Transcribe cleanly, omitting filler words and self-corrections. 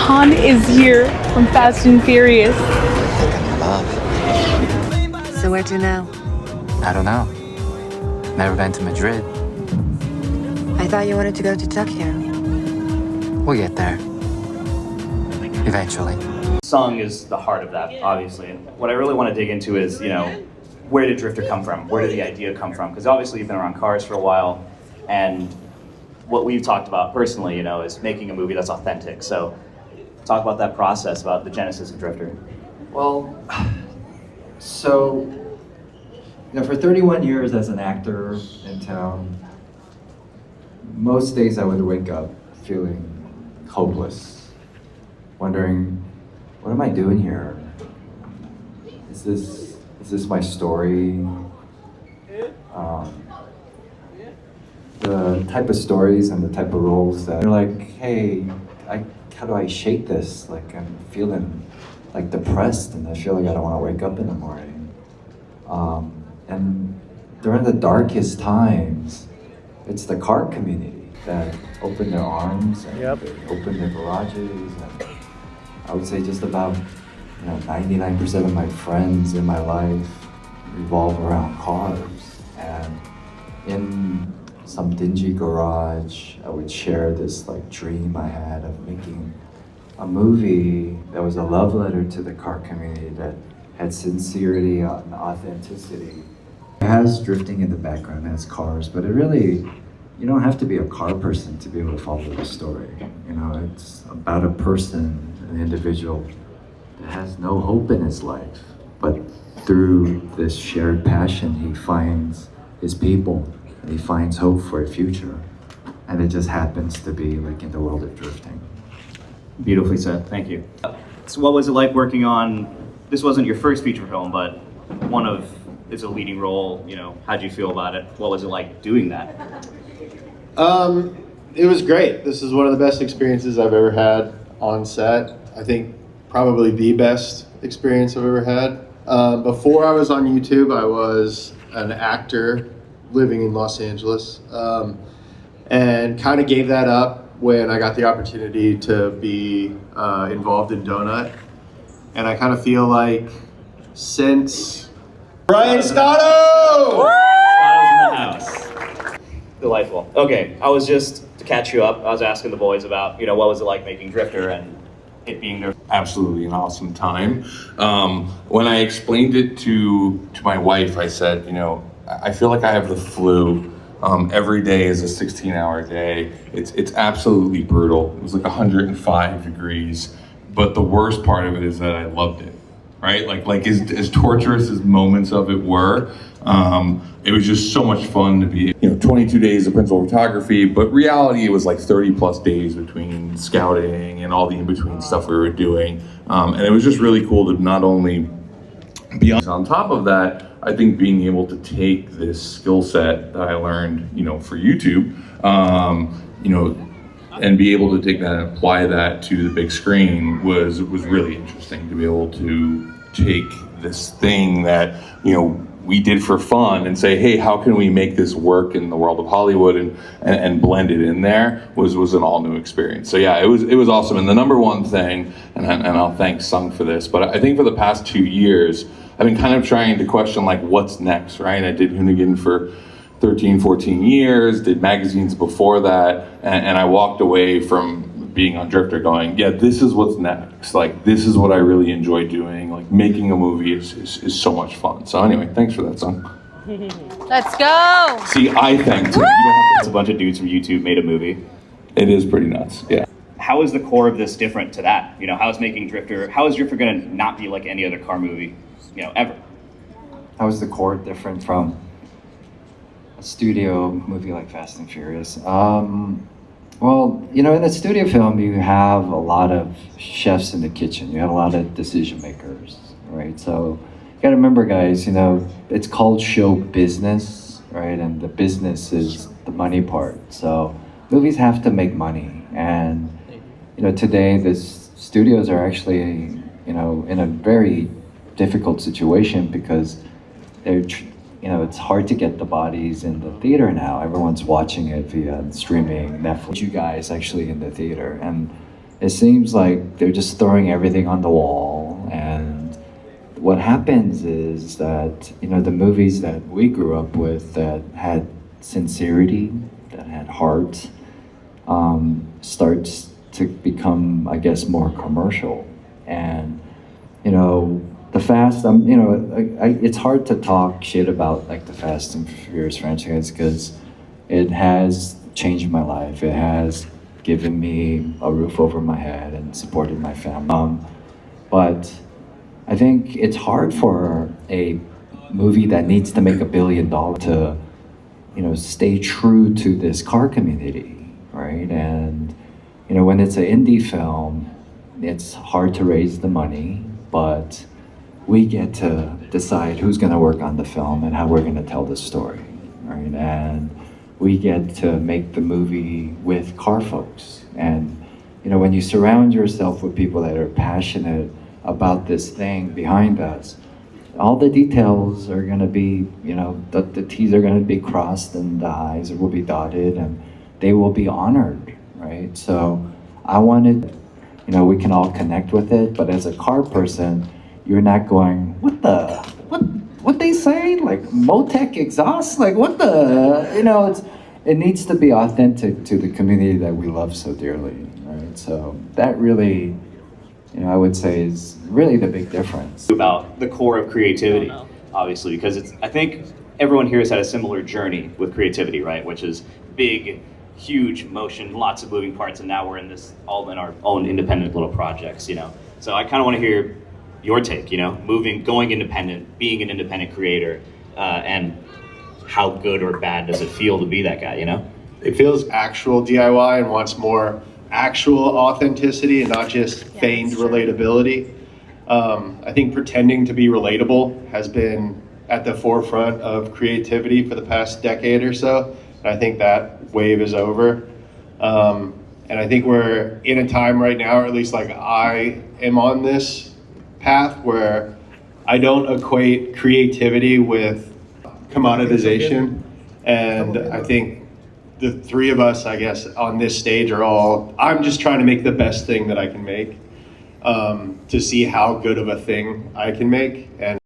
Han is here from Fast and Furious. I think I'm in love. So where to now? I don't know. Never been to Madrid. I thought you wanted to go to Tokyo. We'll get there. Eventually. Song is the heart of that, obviously. And what I really want to dig into is, where did Drifter come from? Where did the idea come from? Because obviously you've been around cars for a while, and what we've talked about personally, is making a movie that's authentic. So talk about that process, about the genesis of Drifter. Well, so, for 31 years as an actor in town, most days I would wake up feeling hopeless, wondering, what am I doing here? Is this my story? The type of stories and the type of roles that you're like, hey, how do I shake this? Like, I'm feeling like depressed and I feel like I don't want to wake up in the morning. And during the darkest times, it's the car community that open their arms and open their garages. And I would say just about 99% of my friends in my life revolve around cars. And in some dingy garage, I would share this dream I had of making a movie that was a love letter to the car community that had sincerity and authenticity. It has drifting in the background, it has cars, but you don't have to be a car person to be able to follow the story. It's about a person, an individual that has no hope in his life, but through this shared passion, he finds his people, and he finds hope for a future. And it just happens to be in the world of drifting. Beautifully said, thank you. So what was it like working on, this wasn't your first feature film, but it's a leading role, how'd you feel about it? What was it like doing that? It was great. This is one of the best experiences I've ever had on set. I think probably the best experience I've ever had. Before I was on YouTube, I was an actor living in Los Angeles, and kind of gave that up when I got the opportunity to be involved in Donut. And I kind of feel like since Brian Scotto! Scotto's in the house. Delightful. Okay, to catch you up, I was asking the boys about, what was it like making Drifter and it being there. Absolutely an awesome time. When I explained it to my wife, I said, I feel like I have the flu. Every day is a 16-hour day. It's absolutely brutal. It was 105 degrees, but the worst part of it is that I loved it, right? Like as torturous as moments of it were, it was just so much fun to be, 22 days of principal photography, but reality it was 30 plus days between scouting and all the in-between stuff we were doing. And it was just really cool to not only be on top of that, I think being able to take this skill set that I learned, for YouTube, and be able to take that and apply that to the big screen was really interesting to be able to take this thing that, we did for fun and say, hey, how can we make this work in the world of Hollywood and blend it in there was an all new experience. So yeah, it was awesome. And the number one thing, and I'll thank Sung for this, but I think for the past 2 years, I've been kind of trying to question what's next, right? I did Hoonigan for 13, 14 years, did magazines before that, and I walked away from being on Drifter going, yeah, this is what's next. This is what I really enjoy doing. Making a movie is so much fun. So anyway, thanks for that, Sung. Let's go! See, I thanked him. It's a bunch of dudes from YouTube made a movie. It is pretty nuts, yeah. How is the core of this different to that? How is Drifter gonna not be like any other car movie, ever? How is the core different from a studio movie like Fast and Furious? Well, in a studio film, you have a lot of chefs in the kitchen. You have a lot of decision makers, right? So you gotta remember, guys, it's called show business, right? And the business is the money part. So movies have to make money. And, today the studios are actually, in a very difficult situation because they're it's hard to get the bodies in the theater now. Everyone's watching it via streaming, Netflix. You guys actually in the theater, and it seems like they're just throwing everything on the wall. And what happens is that, you know, the movies that we grew up with that had sincerity, that had heart, starts to become, I guess, more commercial. And, you know, the Fast, you know, it's hard to talk shit about like the Fast and Furious franchise because it has changed my life. It has given me a roof over my head and supported my family. But I think it's hard for a movie that needs to make $1 billion to, you know, stay true to this car community, right? And, you know, when it's an indie film, it's hard to raise the money, but we get to decide who's going to work on the film and how we're going to tell the story, right? And we get to make the movie with car folks. And, you know, when you surround yourself with people that are passionate about this thing behind us, all the details are going to be, you know, the T's are going to be crossed and the I's will be dotted and they will be honored, right? So I wanted, you know, we can all connect with it, but as a car person, you're not going, what they say? Like Motec exhaust? Like what the, you know, it needs to be authentic to the community that we love so dearly, right? So that really, you know, I would say is really the big difference. About the core of creativity, obviously, because I think everyone here has had a similar journey with creativity, right? Which is big, huge motion, lots of moving parts, and now we're in this all in our own independent little projects, you know? So I kind of want to hear your take, you know, going independent, being an independent creator, and how good or bad does it feel to be that guy, you know? It feels actual DIY and wants more actual authenticity and not just feigned relatability. I think pretending to be relatable has been at the forefront of creativity for the past decade or so. And I think that wave is over. And I think we're in a time right now, or at least like I am on this path where I don't equate creativity with commoditization. And I think the three of us, I guess, on this stage I'm just trying to make the best thing that I can make, to see how good of a thing I can make. And